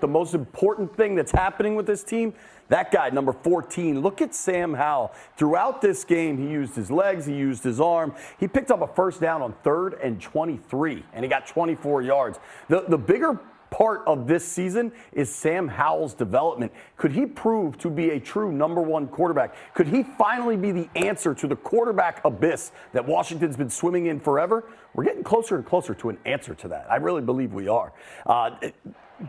The most important thing that's happening with this team, that guy, number 14, look at Sam Howell. Throughout this game, he used his legs, he used his arm. He picked up a first down on 3rd and 23, and he got 24 yards. The bigger part of this season is Sam Howell's development. Could he prove to be a true number 1 quarterback? Could he finally be the answer to the quarterback abyss that Washington's been swimming in forever? We're getting closer and closer to an answer to that. I really believe we are.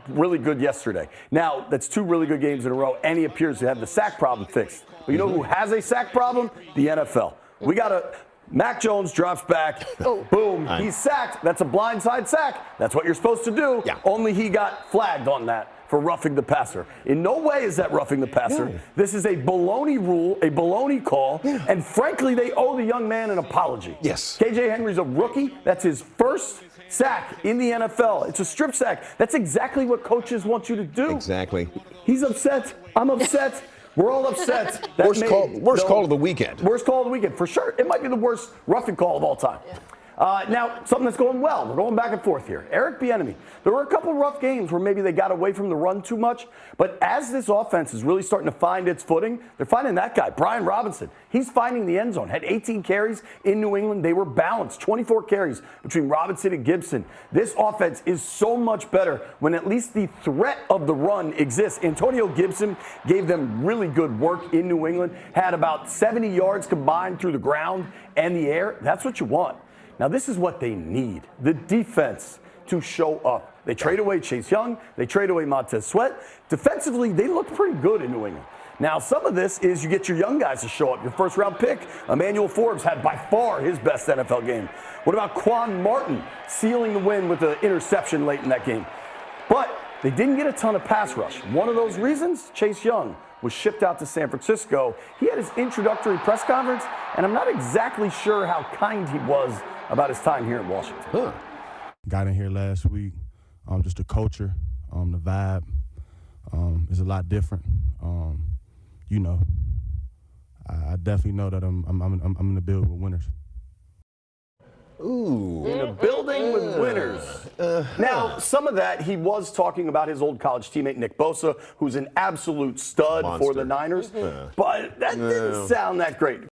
Really good yesterday. Now, that's 2 really good games in a row, and he appears to have the sack problem fixed. But you know who has a sack problem? The NFL. We got a Mac Jones drops back. Boom. He's sacked. That's a blindside sack. That's what you're supposed to do. Yeah. Only he got flagged on that for roughing the passer. In no way is that roughing the passer. Yeah. This is a baloney rule, a baloney call, and frankly, they owe the young man an apology. Yes. KJ Henry's a rookie. That's his first sack in the NFL. It's a strip sack. That's exactly what coaches want you to do. Exactly. He's upset. I'm upset. We're all upset. Worst call of the weekend. Worst call of the weekend, for sure. It might be the worst roughing call of all time. Now, something that's going well. We're going back and forth here. Eric Bieniemy. There were a couple rough games where maybe they got away from the run too much. But as this offense is really starting to find its footing, they're finding that guy, Brian Robinson. He's finding the end zone. Had 18 carries in New England. They were balanced. 24 carries between Robinson and Gibson. This offense is so much better when at least the threat of the run exists. Antonio Gibson gave them really good work in New England. Had about 70 yards combined through the ground and the air. That's what you want. Now, this is what they need, the defense to show up. They trade away Chase Young. They trade away Montez Sweat. Defensively, they look pretty good in New England. Now, some of this is you get your young guys to show up. Your first-round pick, Emmanuel Forbes, had by far his best NFL game. What about Quan Martin sealing the win with an interception late in that game? But they didn't get a ton of pass rush. One of those reasons, Chase Young was shipped out to San Francisco. He had his introductory press conference, and I'm not exactly sure how kind he was about his time here in Washington. Got in here last week. Just the culture, the vibe is a lot different. I definitely know that I'm in the building with winners. Ooh. In a building with winners. Now, some of that, he was talking about his old college teammate, Nick Bosa, who's an absolute stud for the Niners. But that didn't sound that great.